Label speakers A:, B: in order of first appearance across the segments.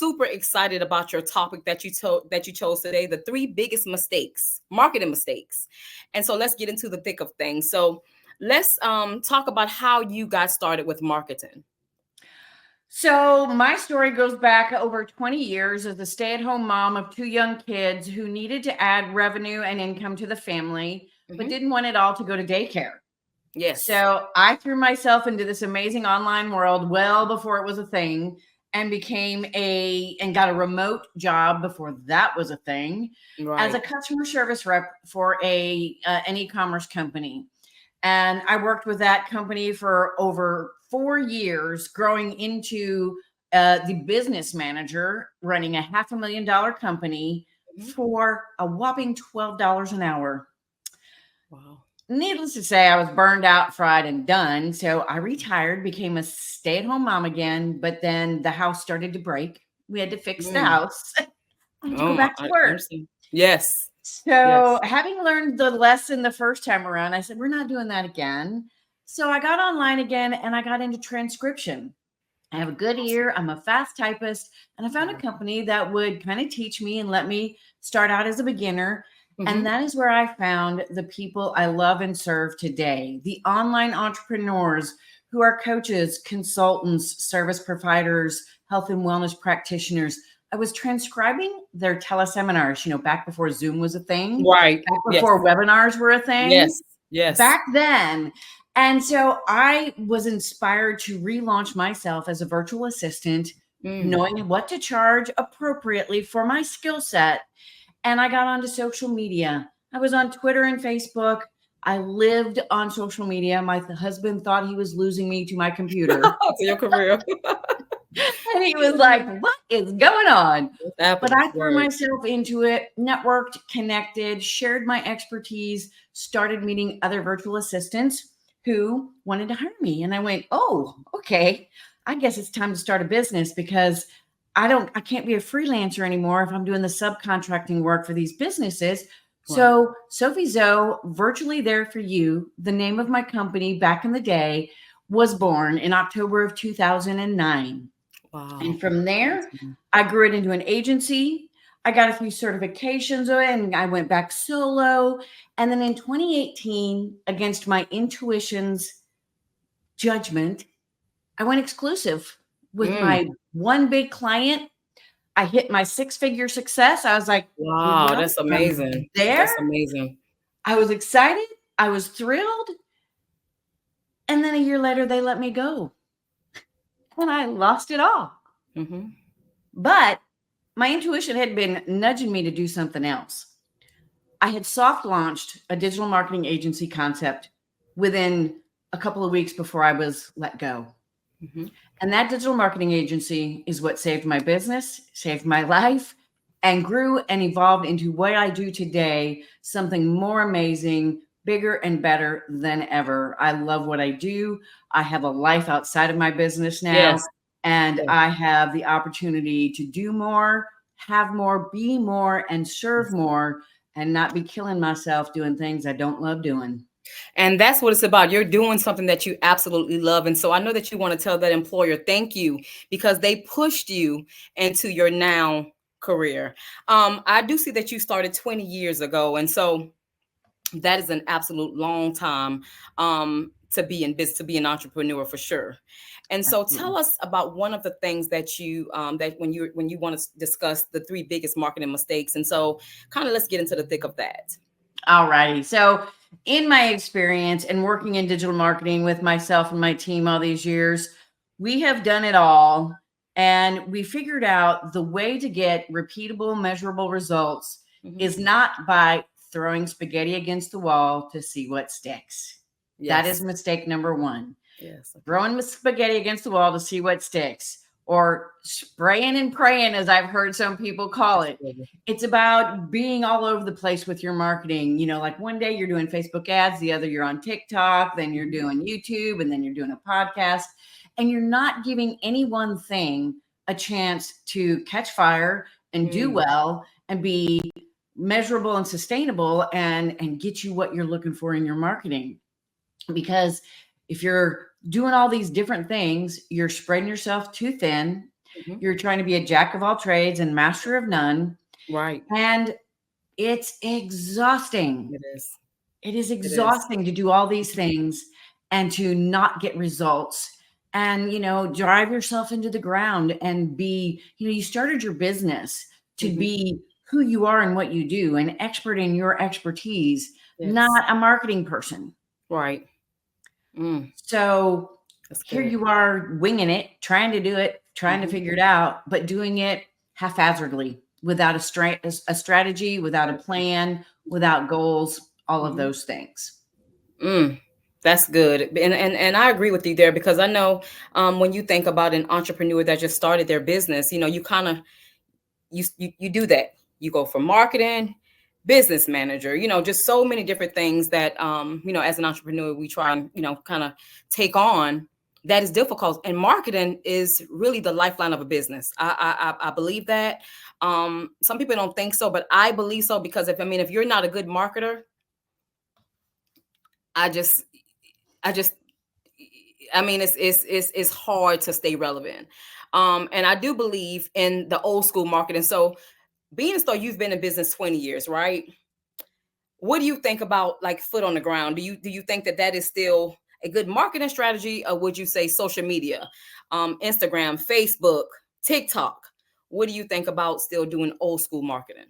A: super excited about your topic that you chose today, the three biggest mistakes, marketing mistakes. And so let's get into the thick of things. So let's talk about how you got started with marketing.
B: So my story goes back over 20 years as a stay-at-home mom of two young kids who needed to add revenue and income to the family, but didn't want it all to go to daycare.
A: Yes.
B: So I threw myself into this amazing online world well before it was a thing, and got a remote job before that was a thing, as a customer service rep for an e-commerce company. And I worked with that company for over 4 years, growing into the business manager, running a $500,000 company for a whopping $12 an hour.
A: Wow.
B: Needless to say, I was burned out, fried, and done. So I retired, became a stay-at-home mom again. But then the house started to break. We had to fix the house. I had to go back to work.
A: Yes.
B: So having learned the lesson the first time around, I said, we're not doing that again. So I got online again and I got into transcription. I have a good ear. I'm a fast typist. And I found a company that would kind of teach me and let me start out as a beginner. And that is where I found the people I love and serve today, the online entrepreneurs who are coaches, consultants, service providers, health and wellness practitioners. I was transcribing their teleseminars, back before Zoom was a thing.
A: Right.
B: Back before webinars were a thing.
A: Yes.
B: Back then. And so I was inspired to relaunch myself as a virtual assistant, knowing what to charge appropriately for my skill set. And I got onto social media. I was on Twitter and Facebook. I lived on social media. My husband thought he was losing me to my computer.
A: To your career.
B: And he was like, what is going on? But I threw myself into it, networked, connected, shared my expertise, started meeting other virtual assistants who wanted to hire me. And I went, oh, okay. I guess it's time to start a business because I can't be a freelancer anymore if I'm doing the subcontracting work for these businesses. Wow. So Sophie Zoe, Virtually There For You, the name of my company back in the day, was born in October of 2009. Wow. And from there, I grew it into an agency. I got a few certifications and I went back solo. And then in 2018, against my intuition's judgment, I went exclusive with my one big client. I hit my 6-figure success. I was like,
A: wow, that's amazing. That's amazing.
B: I was excited. I was thrilled. And then a year later, they let me go. And I lost it all. But my intuition had been nudging me to do something else. I had soft launched a digital marketing agency concept within a couple of weeks before I was let go. And that digital marketing agency is what saved my business, saved my life, and grew and evolved into what I do today, something more amazing, bigger and better than ever. I love what I do. I have a life outside of my business now, and I have the opportunity to do more, have more, be more, and serve more, and not be killing myself doing things I don't love doing.
A: And that's what it's about. You're doing something that you absolutely love. And so I know that you want to tell that employer, thank you, because they pushed you into your now career. I do see that you started 20 years ago. And so that is an absolute long time to be in business, to be an entrepreneur for sure. And so tell us about one of the things that you that when you want to discuss the 3 biggest marketing mistakes. And so kind of let's get into the thick of that.
B: All righty. So in my experience and working in digital marketing with myself and my team all these years, we have done it all. And we figured out the way to get repeatable, measurable results is not by throwing spaghetti against the wall to see what sticks. That is mistake number 1. Throwing spaghetti against the wall to see what sticks, or spraying and praying, as I've heard some people call it. It's about being all over the place with your marketing. Like one day you're doing Facebook ads, the other you're on TikTok, then you're doing YouTube, and then you're doing a podcast, and you're not giving any one thing a chance to catch fire and do well and be measurable and sustainable and get you what you're looking for in your marketing. Because if you're doing all these different things, you're spreading yourself too thin.
A: Mm-hmm.
B: You're trying to be a jack of all trades and master of none.
A: Right.
B: And it's exhausting.
A: It is.
B: It is
A: It is.
B: exhausting to do all these things and to not get results and, drive yourself into the ground and be, you started your business to
A: Mm-hmm.
B: be who you are and what you do, an expert in your expertise,
A: Yes.
B: not a marketing person.
A: Right.
B: So
A: That's
B: here
A: good.
B: you are winging it, trying to do it, trying to figure it out, but doing it haphazardly without a strategy, without a plan, without goals, all of those things.
A: That's good. And I agree with you there, because I know when you think about an entrepreneur that just started their business, you kind of you do that. You go from marketing, business manager, just so many different things that as an entrepreneur we try and kind of take on. That is difficult, and marketing is really the lifeline of a business. I believe that. Some people don't think so, but I believe so, because if you're not a good marketer, I just I just it's hard to stay relevant. And I do believe in the old school marketing. So being as though you've been in business 20 years, right? What do you think about like foot on the ground? Do you think that is still a good marketing strategy, or would you say social media, Instagram, Facebook, TikTok? What do you think about still doing old school marketing?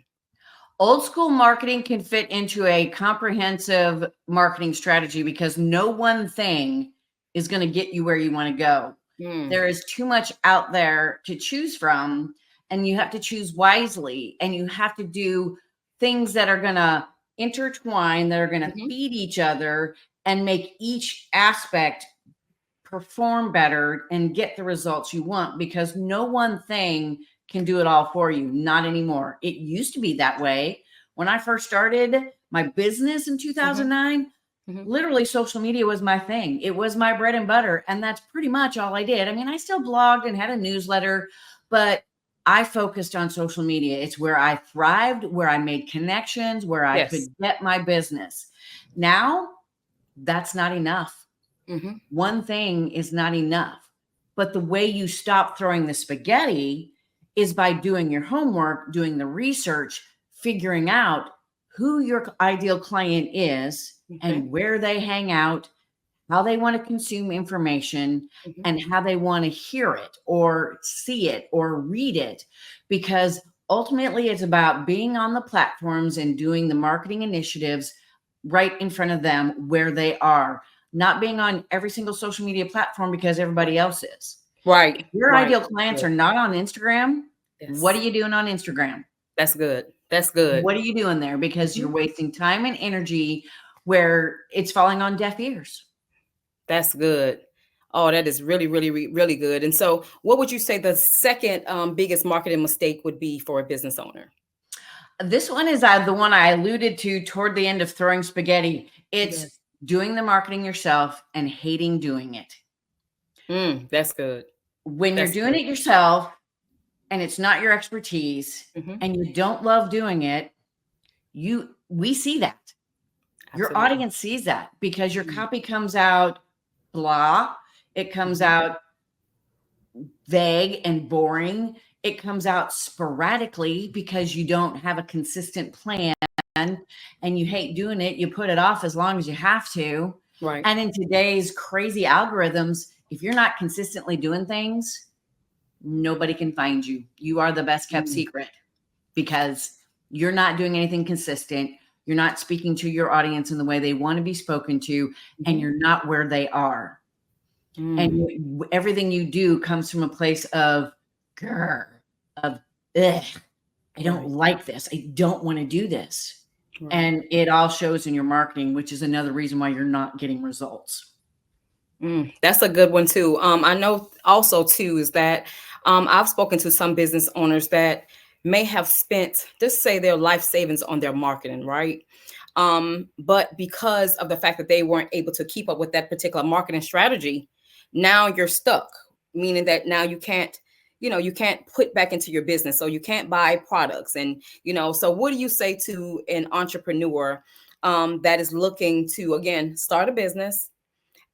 B: Old school marketing can fit into a comprehensive marketing strategy because no one thing is going to get you where you want to go. There is too much out there to choose from, and you have to choose wisely, and you have to do things that are going to intertwine, that are going to feed each other and make each aspect perform better and get the results you want, because no one thing can do it all for you. Not anymore. It used to be that way. When I first started my business in 2009, literally social media was my thing. It was my bread and butter. And that's pretty much all I did. I mean, I still blogged and had a newsletter, but I focused on social media. It's where I thrived, where I made connections, where I could get my business. Now, that's not enough. One thing is not enough. But the way you stop throwing the spaghetti is by doing your homework, doing the research, figuring out who your ideal client is and where they hang out, how they want to consume information, and how they want to hear it or see it or read it. Because ultimately, it's about being on the platforms and doing the marketing initiatives right in front of them where they are, not being on every single social media platform because everybody else is.
A: Right.
B: If your ideal clients are not on Instagram, what are you doing on Instagram?
A: That's good. That's good.
B: What are you doing there? Because you're wasting time and energy where it's falling on deaf ears.
A: That's good. Oh, that is really, really, really good. And so, what would you say the second biggest marketing mistake would be for a business owner?
B: This one is the one I alluded to toward the end of throwing spaghetti. It's doing the marketing yourself and hating doing it.
A: That's good.
B: When you're doing it yourself and it's not your expertise and you don't love doing it, we see that. Your audience sees that because your copy comes out blah. It comes out vague and boring. It comes out sporadically because you don't have a consistent plan and you hate doing it. You put it off as long as you have to.
A: Right.
B: And in today's crazy algorithms, if you're not consistently doing things, nobody can find you. You are the best kept secret because you're not doing anything consistent. You're not speaking to your audience in the way they want to be spoken to, and you're not where they are. And everything you do comes from a place of, ugh, I don't like this. I don't want to do this. Right. And it all shows in your marketing, which is another reason why you're not getting results.
A: That's a good one too. I know also too is that I've spoken to some business owners that may have spent, just say, their life savings on their marketing, right? But because of the fact that they weren't able to keep up with that particular marketing strategy, now you're stuck, meaning that now you can't put back into your business. So you can't buy products. And, so what do you say to an entrepreneur that is looking to, again, start a business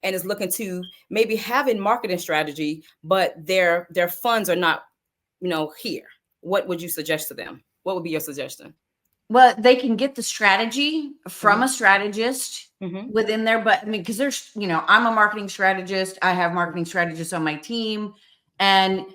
A: and is looking to maybe have a marketing strategy, but their funds are not here, what would you suggest to them? What would be your suggestion?
B: Well, they can get the strategy from a strategist within there. But I mean, because there's, I'm a marketing strategist. I have marketing strategists on my team, and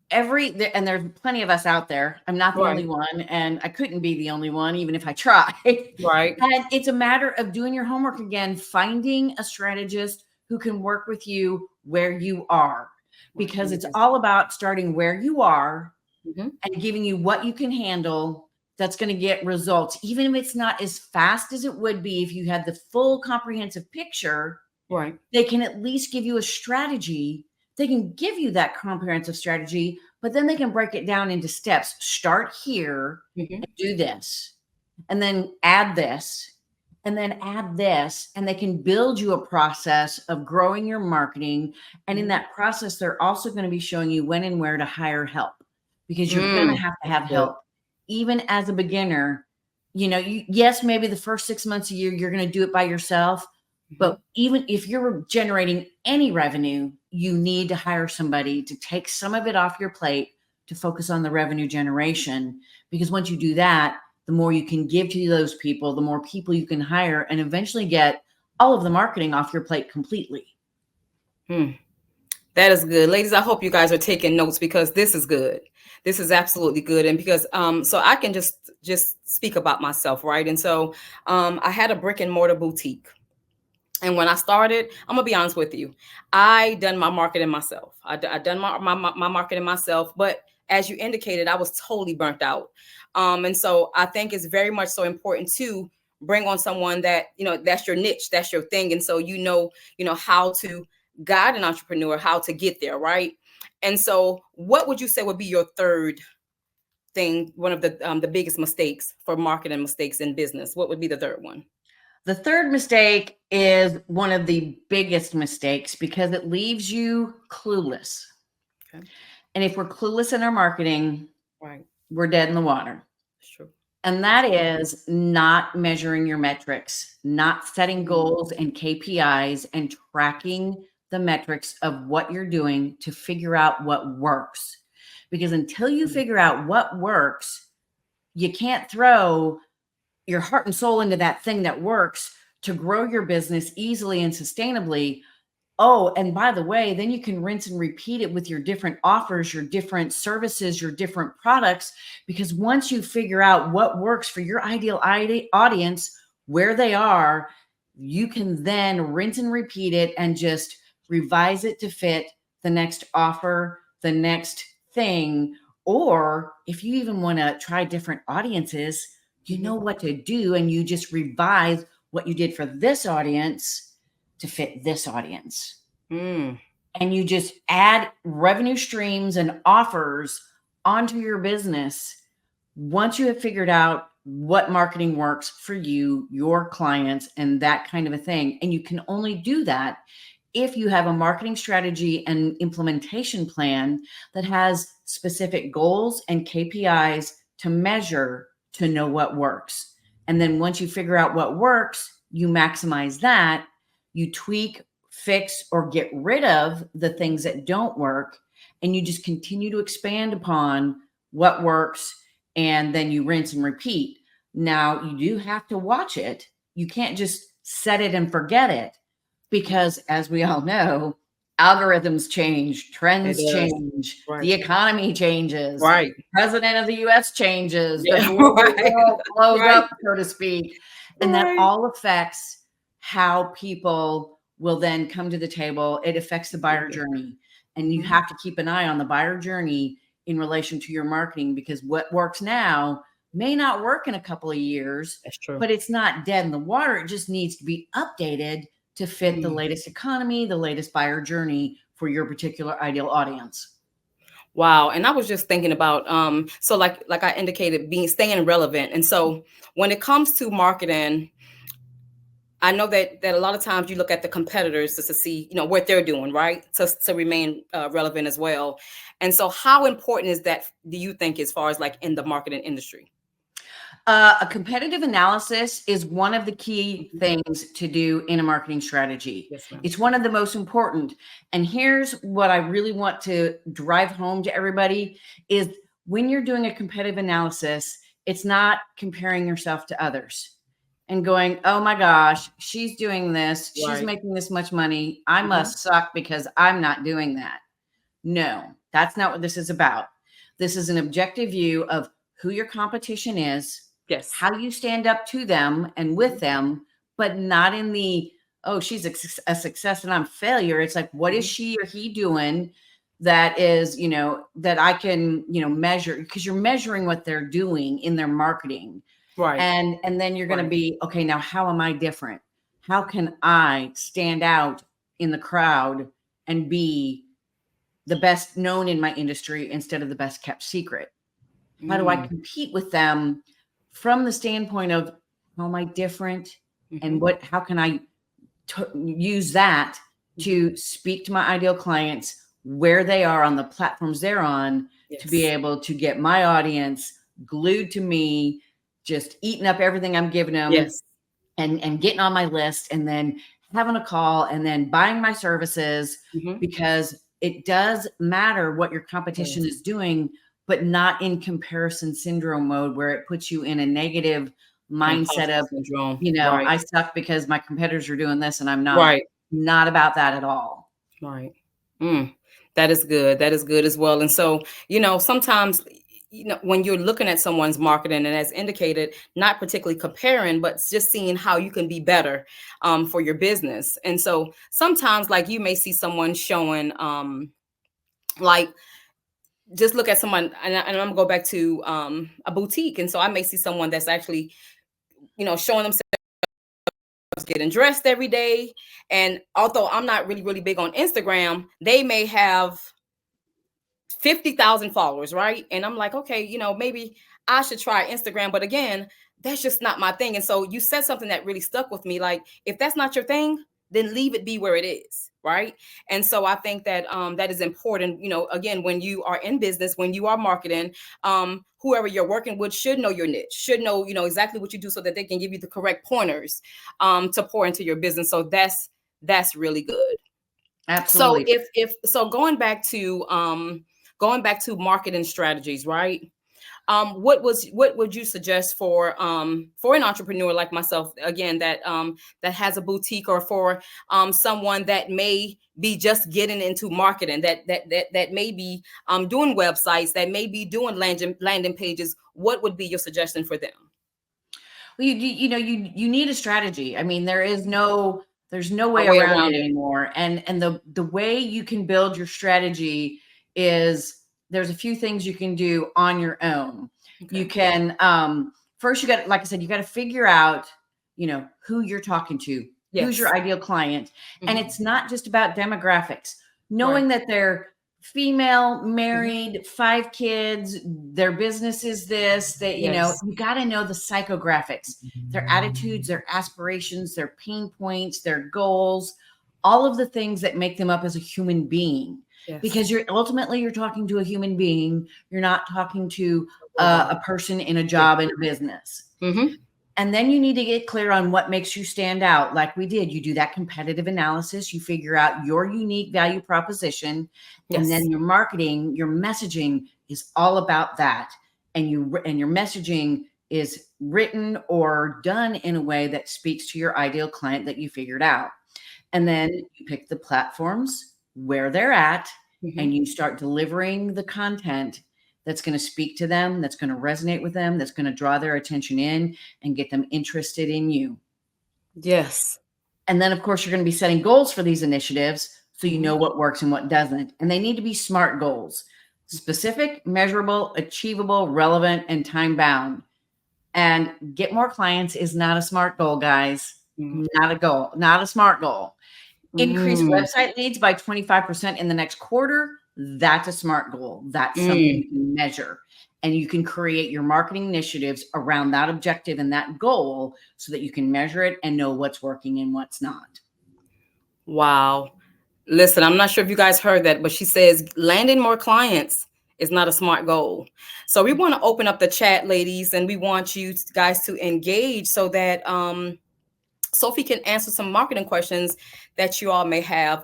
B: there's plenty of us out there. I'm not the only one, and I couldn't be the only one, even if I tried.
A: Right.
B: And it's a matter of doing your homework again, finding a strategist who can work with you where you are, because it's all about starting where you are and giving you what you can handle that's going to get results, even if it's not as fast as it would be if you had the full comprehensive picture.
A: Right.
B: They can at least give you a strategy. They can give you that comprehensive strategy, but then they can break it down into steps. Start here and do this, and then add this, and then add this, and they can build you a process of growing your marketing. And in that process, they're also going to be showing you when and where to hire help, because you're going to have help. Even as a beginner, yes, maybe the first 6 months a year, you're going to do it by yourself. But even if you're generating any revenue, you need to hire somebody to take some of it off your plate to focus on the revenue generation. Because once you do that, the more you can give to those people, the more people you can hire, and eventually get all of the marketing off your plate completely.
A: That is good. Ladies, I hope you guys are taking notes, because this is good. This is absolutely good. And because so I can just speak about myself, right? And so I had a brick and mortar boutique. And when I started, I'm gonna be honest with you, I done my marketing myself. I done my marketing myself, but as you indicated, I was totally burnt out. And so I think it's very much so important to bring on someone that, that's your niche, that's your thing. And so, how to guide an entrepreneur, how to get there, right? And so what would you say would be your third thing, one of the biggest mistakes for marketing mistakes in business? What would be the third one?
B: The third mistake is one of the biggest mistakes, because it leaves you clueless. Okay. And if we're clueless in our marketing, we're dead in the water.
A: That's true.
B: And that is not measuring your metrics, not setting goals and KPIs and tracking the metrics of what you're doing to figure out what works. Because until you figure out what works, you can't throw your heart and soul into that thing that works to grow your business easily and sustainably. Oh, and by the way, then you can rinse and repeat it with your different offers, your different services, your different products, because once you figure out what works for your ideal audience, where they are, you can then rinse and repeat it and just revise it to fit the next offer, the next thing. Or if you even want to try different audiences, you know what to do, and you just revise what you did for this audience to fit this audience. And you just add revenue streams and offers onto your business once you have figured out what marketing works for you, your clients, and that kind of a thing. And you can only do that if you have a marketing strategy and implementation plan that has specific goals and KPIs to measure, to know what works. And then once you figure out what works, you maximize that, you tweak, fix, or get rid of the things that don't work, and you just continue to expand upon what works, and then you rinse and repeat. Now, you do have to watch it. You can't just set it and forget it, because as we all know, algorithms change, trends change, the economy changes, the president of the US changes, the world blows up, so to speak. And that all affects how people will then come to the table. It affects the buyer journey. And you have to keep an eye on the buyer journey in relation to your marketing, because what works now may not work in a couple of years.
A: That's true.
B: But it's not dead in the water. It just needs to be updated to fit the latest economy, the latest buyer journey for your particular ideal audience.
A: Wow. And I was just thinking about, so like I indicated, staying relevant. And so when it comes to marketing, I know that a lot of times you look at the competitors just to see, what they're doing, right? To remain relevant as well. And so how important is that, do you think, as far as like in the marketing industry?
B: A competitive analysis is one of the key things to do in a marketing strategy.
A: Yes, ma'am.
B: It's one of the most important. And here's what I really want to drive home to everybody is when you're doing a competitive analysis, it's not comparing yourself to others and going, oh my gosh, she's doing this. She's making this much money. I must suck because I'm not doing that. No, that's not what this is about. This is an objective view of who your competition is, how you stand up to them and with them, but not in the, oh, she's a success and I'm a failure. It's like, what is she or he doing that is, that I can, measure, because you're measuring what they're doing in their marketing. Right. And then you're going to be, okay, now how am I different? How can I stand out in the crowd and be the best known in my industry instead of the best kept secret? How do I compete with them from the standpoint of how am I different and how can I use that to speak to my ideal clients where they are on the platforms they're on to be able to get my audience glued to me, just eating up everything I'm giving them and getting on my list and then having a call and then buying my services because it does matter what your competition is doing, but not in comparison syndrome mode where it puts you in a negative mindset of, syndrome. I suck because my competitors are doing this and I'm not. Not about that at all.
A: Right. That is good. That is good as well. And so, sometimes, when you're looking at someone's marketing and as indicated, not particularly comparing, but just seeing how you can be better for your business. And so sometimes like you may see someone showing like, just look at someone and I'm gonna go back to a boutique. And so I may see someone that's actually, showing themselves getting dressed every day. And although I'm not really, really big on Instagram, they may have 50,000 followers, right? And I'm like, okay, maybe I should try Instagram. But again, that's just not my thing. And so you said something that really stuck with me. Like, if that's not your thing, then leave it be where it is, right? And so I think that that is important. Again, when you are in business, when you are marketing, whoever you're working with should know your niche, should know, exactly what you do so that they can give you the correct pointers to pour into your business. So that's really good.
B: Absolutely.
A: So going back to marketing strategies, right? What would you suggest for an entrepreneur like myself, again, that has a boutique, or for someone that may be just getting into marketing, that may be doing websites, that may be doing landing pages? What would be your suggestion for them?
B: Well, you need a strategy. I mean, there's no way around it anymore. And the way you can build your strategy is there's a few things you can do on your own. Okay. You can first, you got, like I said, you got to figure out, who you're talking to, who's your ideal client. And it's not just about demographics, knowing that they're female, married, 5 kids, their business is this, that, you got to know the psychographics, their attitudes, their aspirations, their pain points, their goals, all of the things that make them up as a human being. Because you're talking to a human being. You're not talking to a person in a job in a business. And then you need to get clear on what makes you stand out. Like we did, you do that competitive analysis, you figure out your unique value proposition, and then your marketing, your messaging is all about that. And your messaging is written or done in a way that speaks to your ideal client that you figured out. And then you pick the platforms where they're at, and you start delivering the content that's going to speak to them, that's going to resonate with them, that's going to draw their attention in and get them interested in you.
A: Yes.
B: And then, of course, you're going to be setting goals for these initiatives so you know what works and what doesn't. And they need to be SMART goals: specific, measurable, achievable, relevant, and time-bound. And get more clients is not a SMART goal, guys. Not a goal, not a SMART goal. Increase website leads by 25% in the next quarter. That's a SMART goal. That's something you can measure. And you can create your marketing initiatives around that objective and that goal so that you can measure it and know what's working and what's not.
A: Wow. Listen, I'm not sure if you guys heard that, but she says landing more clients is not a SMART goal. So we want to open up the chat, ladies, and we want you guys to engage so that Sophie can answer some marketing questions that you all may have.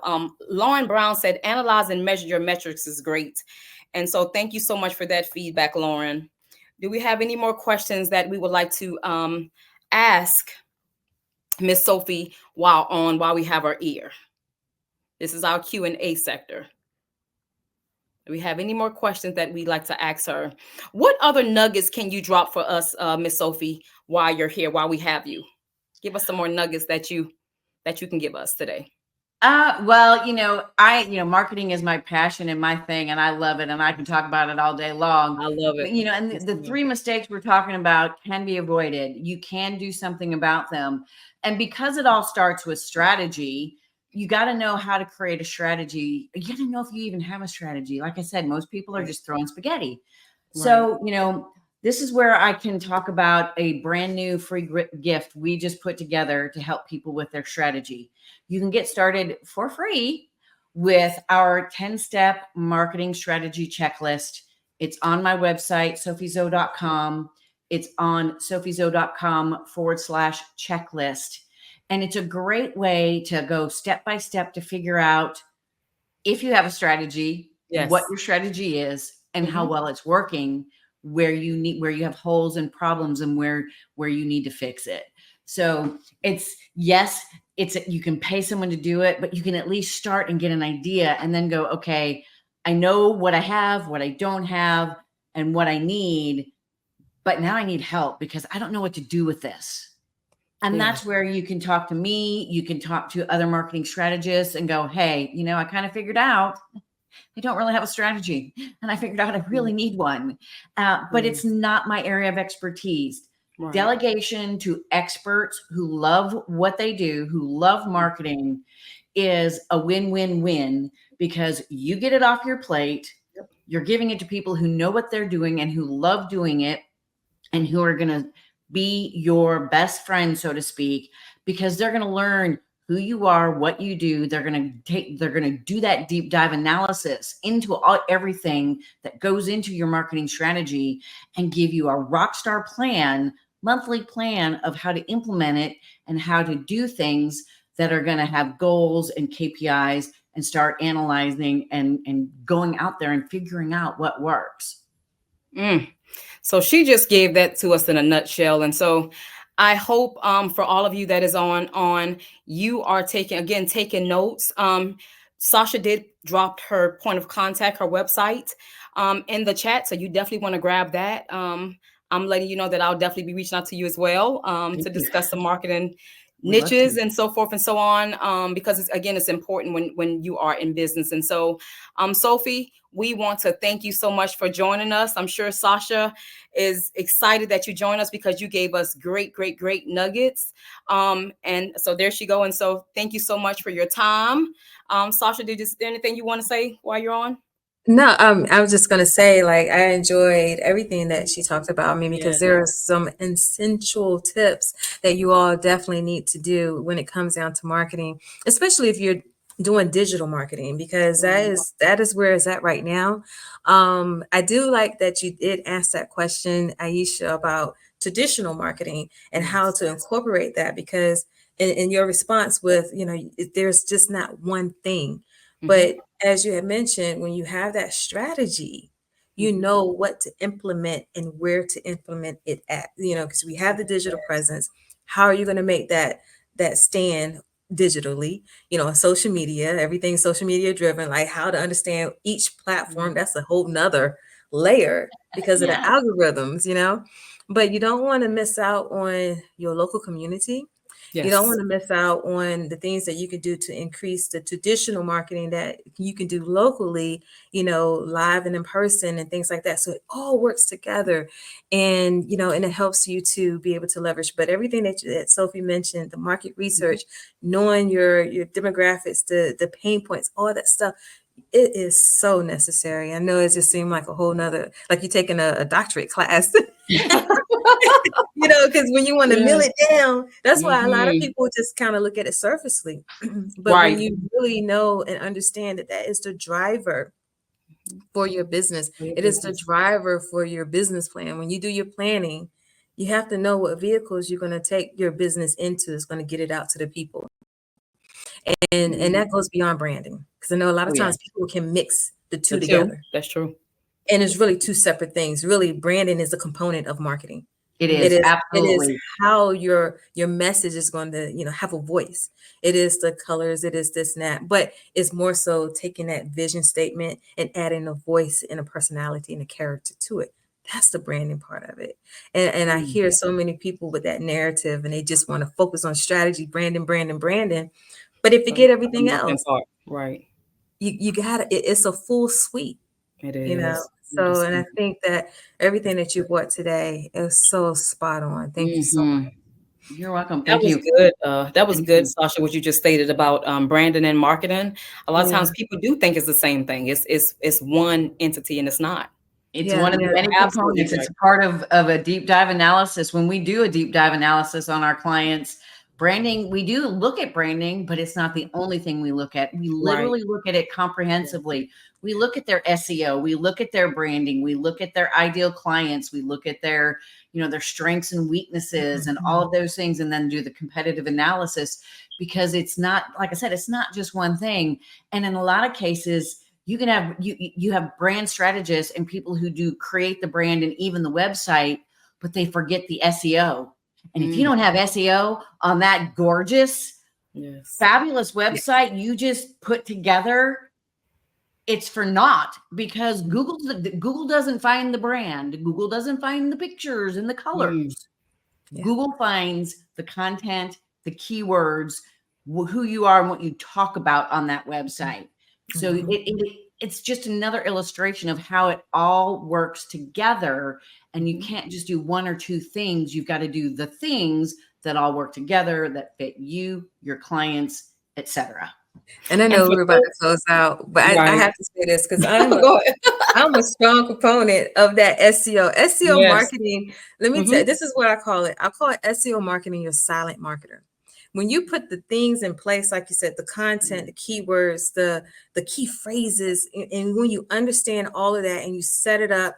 A: Lauren Brown said, analyze and measure your metrics is great. And so thank you so much for that feedback, Lauren. Do we have any more questions that we would like to ask Miss Sophie while we have our ear? This is our Q&A sector. Do we have any more questions that we'd like to ask her? What other nuggets can you drop for us, Miss Sophie, while you're here, while we have you? Give us some more nuggets that you can give us today.
B: Well, marketing is my passion and my thing, and I love it, and I can talk about it all day long.
A: I love it.
B: But, and the three mistakes we're talking about can be avoided. You can do something about them. And because it all starts with strategy, you got to know how to create a strategy. You got to know if you even have a strategy. Like I said, most people are just throwing spaghetti. Right. So, this is where I can talk about a brand new free gift we just put together to help people with their strategy. You can get started for free with our 10-step marketing strategy checklist. It's on my website, sophiezo.com. It's on sophiezo.com/checklist. And it's a great way to go step by step to figure out if you have a strategy, what your strategy is, and how well it's working, where you have holes and problems, and where you need to fix it. So you can pay someone to do it, but you can at least start and get an idea and then go, okay, I know what I have, what I don't have, and what I need, but now I need help because I don't know what to do with this. And that's where you can talk to me, you can talk to other marketing strategists and go, hey, I kind of figured out I don't really have a strategy, and I figured out I really need one, but it's not my area of expertise. Right. Delegation to experts who love what they do, who love marketing, is a win-win-win because you get it off your plate. Yep. You're giving it to people who know what they're doing and who love doing it and who are going to be your best friend, so to speak, because they're going to learn who you are, what you do. They're going to do that deep dive analysis into everything that goes into your marketing strategy and give you a rock star plan, monthly plan of how to implement it and how to do things that are going to have goals and KPIs and start analyzing and going out there and figuring out what works.
A: So she just gave that to us in a nutshell. And so I hope for all of you that is on, you are taking notes. Sasha did drop her point of contact, her website in the chat. So you definitely want to grab that. I'm letting you know that I'll definitely be reaching out to you as well to discuss some marketing niches and so forth and so on, because it's important when you are in business. And so Sophie, we want to thank you so much for joining us. I'm sure Sasha is excited that you joined us because you gave us great nuggets. And so there she go. And so thank you so much for your time. Sasha, is there anything you want to say while you're on?
C: No, I was just going to say, I enjoyed everything that she talked about. Because there are some essential tips that you all definitely need to do when it comes down to marketing, especially if you're doing digital marketing, because that is where it's at right now. I do like that you did ask that question, Aisha, about traditional marketing and how to incorporate that, because in your response with, there's just not one thing. But as you had mentioned, when you have that strategy, you know what to implement and where to implement it at, because we have the digital presence. How are you going to make that stand digitally, on social media? Everything's social media driven, like how to understand each platform. That's a whole nother layer because of the algorithms, but you don't want to miss out on your local community. Yes. You don't want to miss out on the things that you can do to increase the traditional marketing that you can do locally, live and in person and things like that. So it all works together, and, and it helps you to be able to leverage. But everything that Sophie mentioned, the market research, knowing your demographics, the pain points, all that stuff, it is so necessary. I know it just seemed like a whole nother, like you're taking a doctorate class. Because when you want to mill it down, that's why a lot of people just kind of look at it surfacely. But when you really know and understand that is the driver for your business, it is the driver for your business plan. When you do your planning, you have to know what vehicles you're going to take your business into. It's going to get it out to the people. And that goes beyond branding, because I know a lot of times people can mix the two together.
A: That's true.
C: And it's really two separate things. Really, branding is a component of marketing.
B: It is,
C: It is
B: absolutely.
C: how your message is going to, have a voice. It is the colors, it is this and that, but it's more so taking that vision statement and adding a voice and a personality and a character to it. That's the branding part of it. And I hear so many people with that narrative and they just want to focus on strategy, branding, branding, branding. But if you get everything else,
A: right.
C: you got it's a full suite.
A: It
C: You know,
A: is.
C: so, and I think that everything that you brought today is so spot on. Thank you so much.
B: You're welcome.
A: That
B: Thank
A: was
B: you.
A: good. That was good, Sasha, what you just stated about branding and marketing. A lot of
C: Yeah,
A: times people do think it's the same thing. It's one entity and it's not.
B: It's
C: yeah,
B: one of the
C: yeah,
B: many
A: Absolutely
B: components. It's
A: right.
B: a part of a deep dive analysis. When we do a deep dive analysis on our clients, branding, we do look at branding, but it's not the only thing we look at. We
A: Right.
B: literally look at it comprehensively. We look at their SEO, we look at their branding, we look at their ideal clients, we look at their, their strengths and weaknesses and all of those things, and then do the competitive analysis, because it's not, like I said, it's not just one thing. And in a lot of cases, you can have you have brand strategists and people who do create the brand and even the website, but they forget the SEO. And if you don't have SEO on that gorgeous, fabulous website you just put together, it's for naught, because Google doesn't find the brand. Google doesn't find the pictures and the colors. Google finds the content, the keywords, who you are and what you talk about on that website. So it's just another illustration of how it all works together. And you can't just do one or two things. You've got to do the things that all work together, that fit you, your clients, etc.
C: And I know we're about to close out, but I have to say this because I'm a strong proponent of that SEO. SEO marketing, let me tell you, this is what I call it. I call it SEO marketing, your silent marketer. When you put the things in place, like you said, the content, the keywords, the key phrases, and when you understand all of that and you set it up,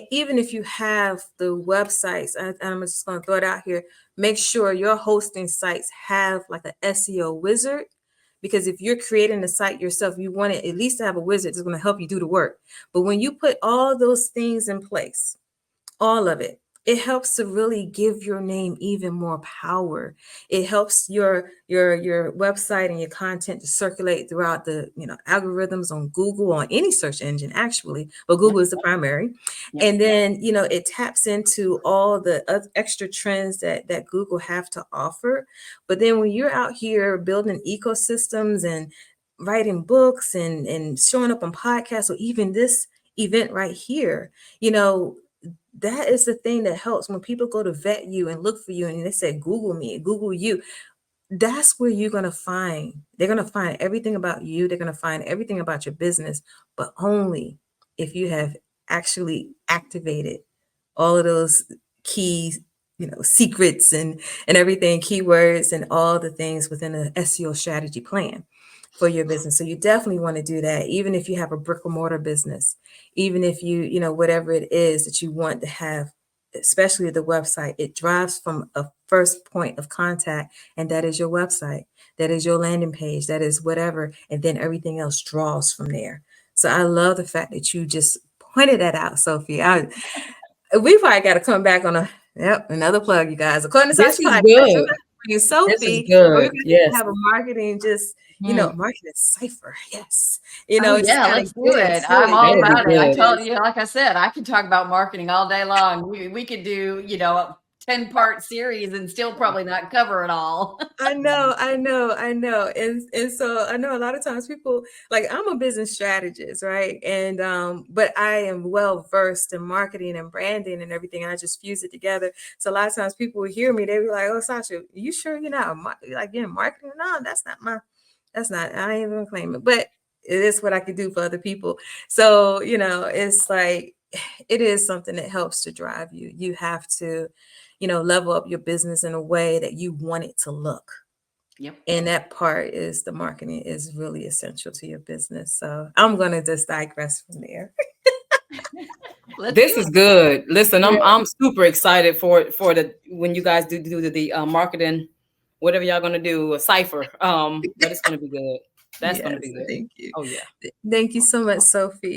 C: even if you have the websites, I'm just going to throw it out here, make sure your hosting sites have like an SEO wizard. Because if you're creating the site yourself, you want it at least to have a wizard that's going to help you do the work. But when you put all those things in place, all of it, it helps to really give your name even more power. It helps your website and your content to circulate throughout the algorithms on Google, on any search engine actually, but Google is the primary. And then it taps into all the extra trends that Google have to offer. But then when you're out here building ecosystems and writing books and showing up on podcasts, or even this event right here, that is the thing that helps when people go to vet you and look for you and they say, Google me, Google you. That's where they're going to find everything about you. They're going to find everything about your business, but only if you have actually activated all of those key, secrets and everything, keywords and all the things within an SEO strategy plan for your business. So you definitely want to do that, even if you have a brick and mortar business, even if whatever it is that you want to have, especially the website, it drives from a first point of contact, and that is your website, that is your landing page, that is whatever, and then everything else draws from there. So I love the fact that you just pointed that out, Sophie. We probably got to come back on another plug, you guys. According to Sasha Podcast, Sophie,
A: this is good.
C: We're going to have a marketing marketing cipher. Yes.
B: Let's do it. I'm all about it. I told you, like I said, I could talk about marketing all day long. We could do, a 10-part series and still probably not cover it all.
C: I know. And so I know a lot of times people, like, I'm a business strategist, right? And but I am well versed in marketing and branding and everything. I just fuse it together. So a lot of times people will hear me, they be like, "Oh, Sasha, you sure you're not in marketing?" No, I ain't even claim it, but it is what I could do for other people. So, it's like, it is something that helps to drive you. You have to, level up your business in a way that you want it to look.
B: Yep.
C: And that part is the marketing is really essential to your business. So I'm going to just digress from there.
A: This is good. Listen, I'm super excited for when you guys do the marketing, whatever y'all gonna do, a cipher. But it's gonna be good. That's gonna be good.
C: Thank you.
A: Oh yeah.
C: Thank you so much, Sophie.